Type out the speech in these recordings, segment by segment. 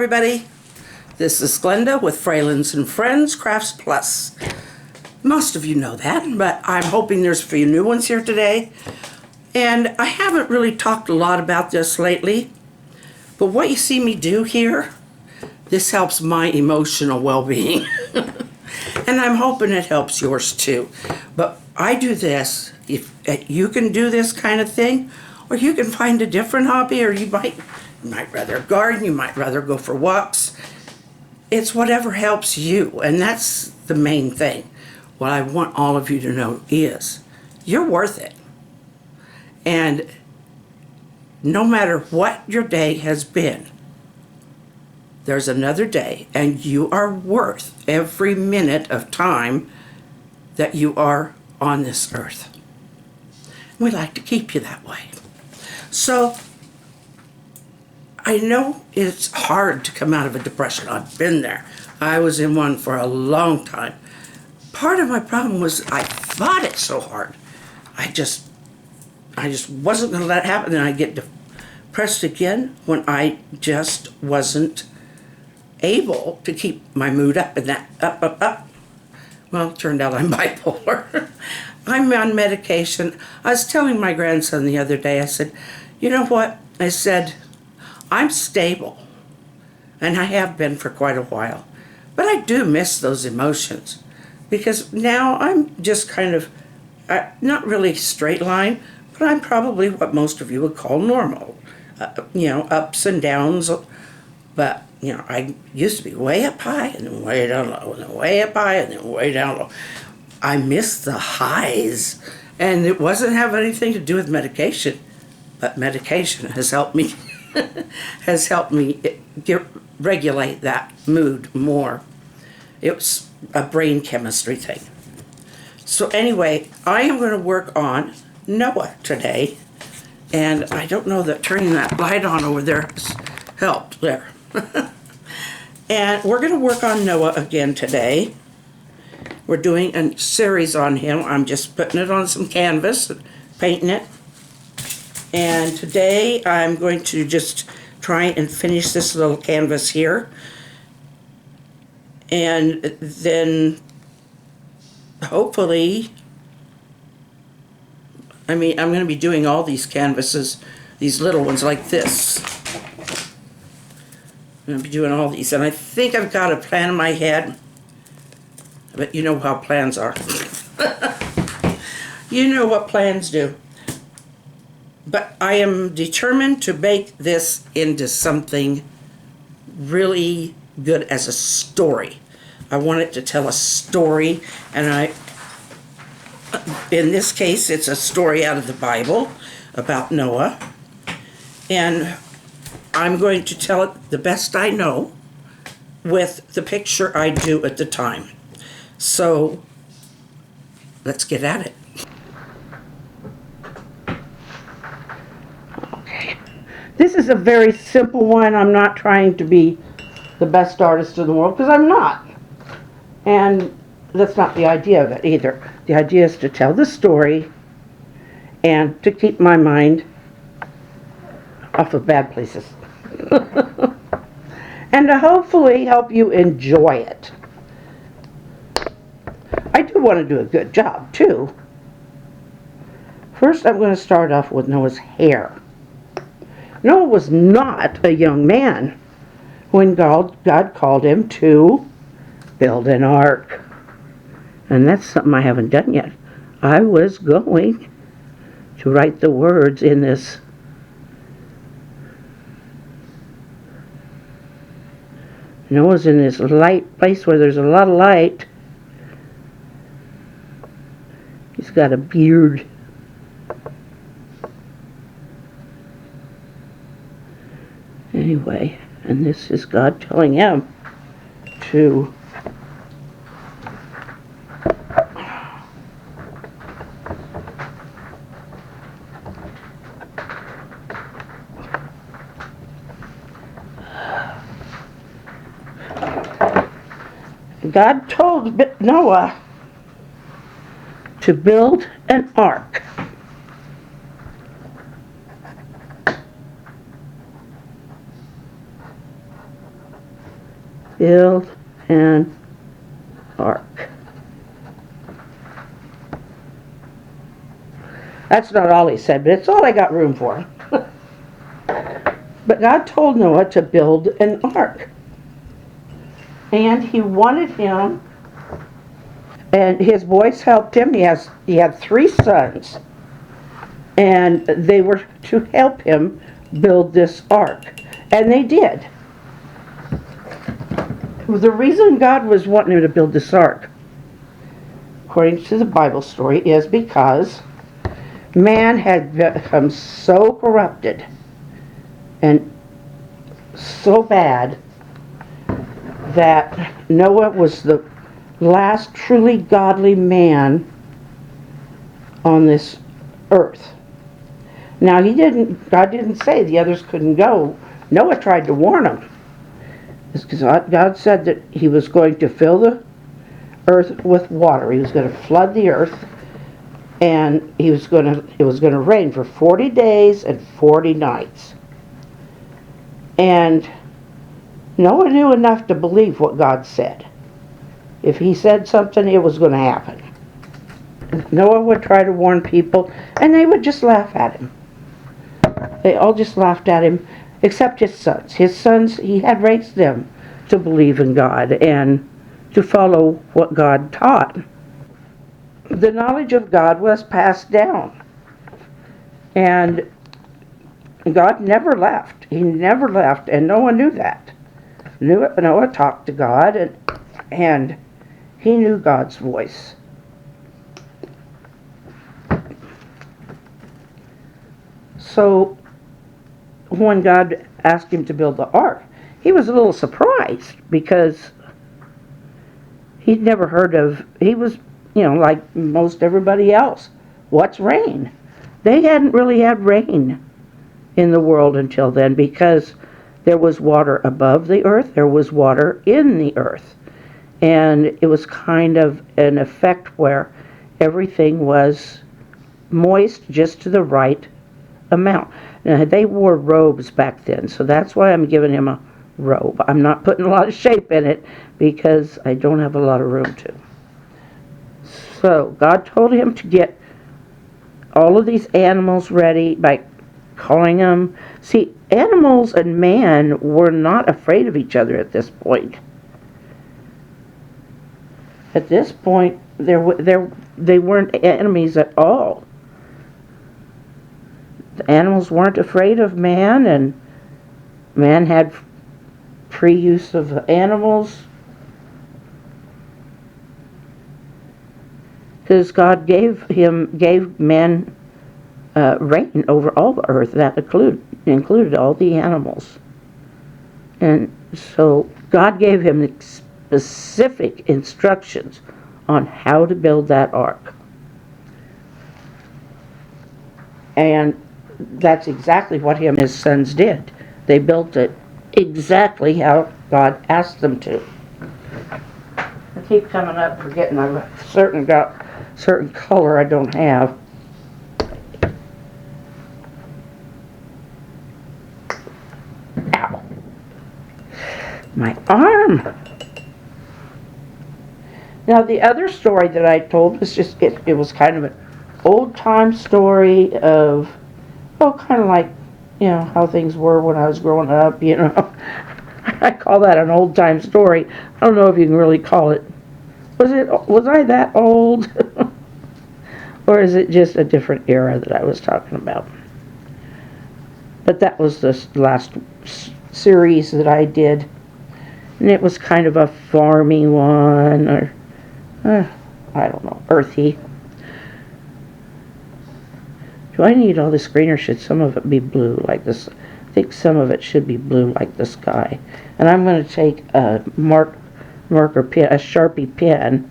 everybody. This is Glenda with Fralins and Friends Crafts Plus. Most of you know that, but I'm hoping there's a few new ones here today. And I haven't really talked a lot about this lately, but what you see me do here, this helps my emotional well-being. And I'm hoping it helps yours too. But I do this, if you can do this kind of thing, or you can find a different hobby, or you might rather garden, you might rather go for walks. It's whatever helps you, and that's the main thing. What I want all of you to know is you're worth it. And no matter what your day has been, there's another day, and you are worth every minute of time that you are on this earth. We like to keep you that way. So, I know it's hard to come out of a depression. I've been there. I was in one for a long time. Part of my problem was I fought it so hard. I just wasn't going to let it happen. And I get depressed again when I just wasn't able to keep my mood up and that up. Well, it turned out I'm bipolar. I'm on medication. I was telling my grandson the other day, I said, you know what? I said, I'm stable, and I have been for quite a while, but I do miss those emotions because now I'm just kind of, not really straight line, but I'm probably what most of you would call normal. Ups and downs, but, I used to be way up high and then way down low, and then way up high and then way down low. I miss the highs, and it wasn't have anything to do with medication, but medication has helped me regulate that mood more. It was a brain chemistry thing. So anyway, I am going to work on Noah today, and I don't know that turning that light on over there has helped there. And we're going to work on Noah again today. We're doing a series on him. I'm just putting it on some canvas, painting it. And today I'm going to just try and finish this little canvas here. And then hopefully, I'm going to be doing all these canvases, these little ones like this. I'm going to be doing all these. And I think I've got a plan in my head. But you know how plans are. You know what plans do. But I am determined to make this into something really good as a story. I want it to tell a story, and in this case, it's a story out of the Bible about Noah. And I'm going to tell it the best I know with the picture I do at the time. So, let's get at it. This is a very simple one. I'm not trying to be the best artist in the world, because I'm not. And that's not the idea of it either. The idea is to tell the story and to keep my mind off of bad places. And to hopefully help you enjoy it. I do want to do a good job, too. First, I'm going to start off with Noah's hair. Noah was not a young man when God called him to build an ark. And that's something I haven't done yet. I was going to write the words in this. Noah's in this light place where there's a lot of light. He's got a beard. Anyway, and this is God telling him to God told Noah to build an ark. Build an ark. That's not all he said, but it's all I got room for. But God told Noah to build an ark. And he wanted him, and his boys helped him. He had 3 sons. And they were to help him build this ark. And they did. The reason God was wanting him to build this ark, according to the Bible story, is because man had become so corrupted and so bad that Noah was the last truly godly man on this earth. Now God didn't say the others couldn't go. Noah tried to warn them. Because God said that he was going to fill the earth with water. He was going to flood the earth, and it was going to rain for 40 days and 40 nights. And Noah knew enough to believe what God said. If he said something, it was going to happen. Noah would try to warn people, and they would just laugh at him. They all just laughed at him, except his sons. His sons, he had raised them to believe in God and to follow what God taught. The knowledge of God was passed down. And God never left. He never left, and Noah knew that. Noah talked to God, and he knew God's voice. So when God asked him to build the ark, he was a little surprised because he'd never heard of, he was, like most everybody else. What's rain? They hadn't really had rain in the world until then because there was water above the earth, there was water in the earth. And it was kind of an effect where everything was moist just to the right amount. Now, they wore robes back then, so that's why I'm giving him a robe. I'm not putting a lot of shape in it because I don't have a lot of room to. So God told him to get all of these animals ready by calling them. See, animals and man were not afraid of each other at this point. At this point, they weren't enemies at all. The animals weren't afraid of man, and man had free use of the animals. Because God gave man reign over all the earth. That included all the animals. And so God gave him specific instructions on how to build that ark. And that's exactly what him and his sons did. They built it exactly how God asked them to. I keep coming up forgetting I've got certain color I don't have. Ow. My arm. Now the other story that I told was just, it was kind of an old-time story of, kind of like, how things were when I was growing up, I call that an old-time story. I don't know if you can really call it. Was I that old? Or is it just a different era that I was talking about? But that was the last series that I did. And it was kind of a farming one, or, I don't know, earthy. Do I need all this green, or should some of it be blue like this? I think some of it should be blue like the sky. And I'm going to take a marker pen, a Sharpie pen,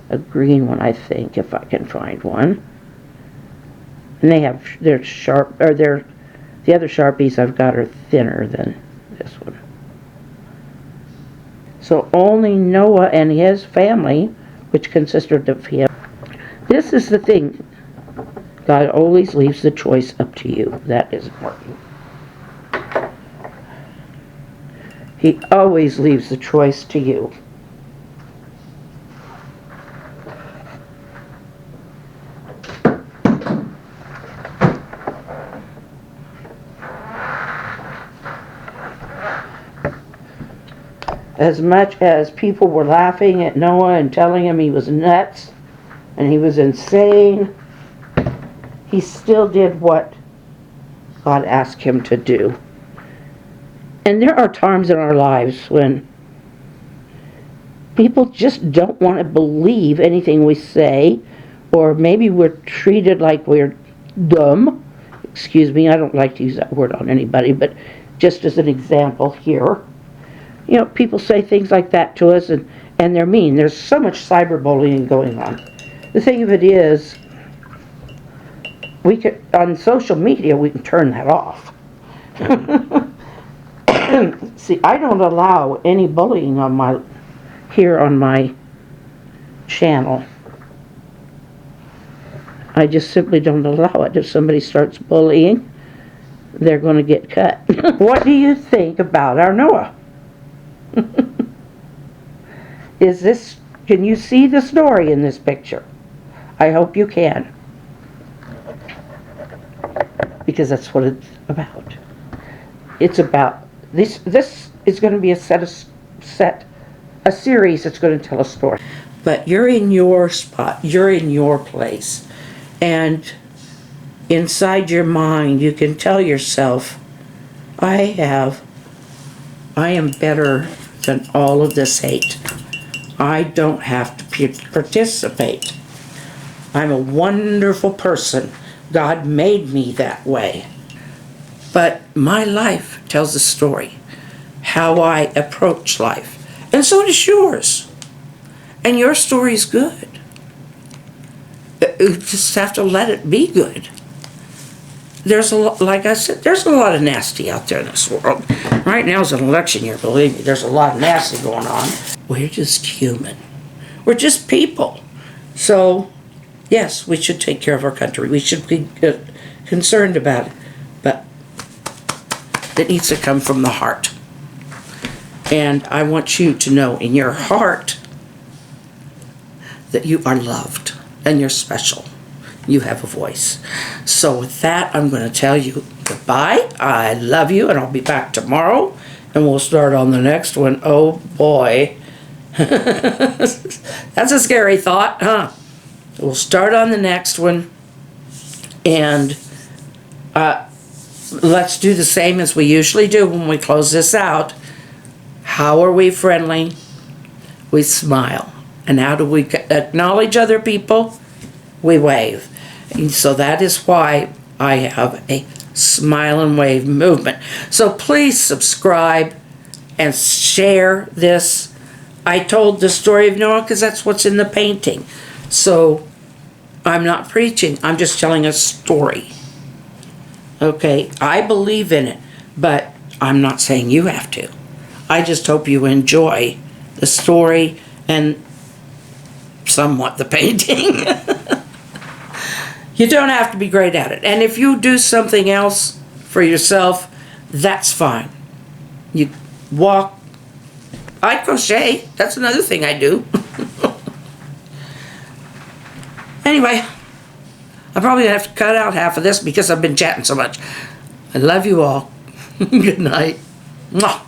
a green one I think, if I can find one. And they're sharp, or the other Sharpies I've got are thinner than this one. So only Noah and his family, which consisted of him. This is the thing. God always leaves the choice up to you. That is important. He always leaves the choice to you. As much as people were laughing at Noah and telling him he was nuts and he was insane, he still did what God asked him to do. And there are times in our lives when people just don't want to believe anything we say, or maybe we're treated like we're dumb. Excuse me, I don't like to use that word on anybody, but just as an example here. You know, people say things like that to us, and they're mean. There's so much cyberbullying going on. The thing of it is, we could, on social media, we can turn that off. See, I don't allow any bullying on here on my channel. I just simply don't allow it. If somebody starts bullying, they're going to get cut. What do you think about our Noah? Can you see the story in this picture? I hope you can. Because that's what it's about. It's about, this is going to be a series that's going to tell a story. But you're in your spot, you're in your place. And inside your mind, you can tell yourself, I am better than all of this hate. I don't have to participate. I'm a wonderful person. God made me that way. But my life tells a story, how I approach life. And so does yours. And your story is good. You just have to let it be good. There's a lot, like I said, there's a lot of nasty out there in this world. Right now is an election year, believe me. There's a lot of nasty going on. We're just human. We're just people. So, yes, we should take care of our country. We should be concerned about it. But it needs to come from the heart. And I want you to know in your heart that you are loved and you're special. You have a voice. So with that, I'm going to tell you goodbye. I love you, and I'll be back tomorrow, and we'll start on the next one. Oh, boy. That's a scary thought, huh? We'll start on the next one, and let's do the same as we usually do when we close this out. How are we friendly? We smile. And how do we acknowledge other people? We wave. And so that is why I have a smile and wave movement. So please subscribe and share this. I told the story of Noah because that's what's in the painting. So I'm not preaching. I'm just telling a story. Okay, I believe in it, but I'm not saying you have to. I just hope you enjoy the story and somewhat the painting. You don't have to be great at it. And if you do something else for yourself, that's fine. You walk. I crochet. That's another thing I do. Anyway, I'm probably going to have to cut out half of this because I've been chatting so much. I love you all. Good night. Mwah.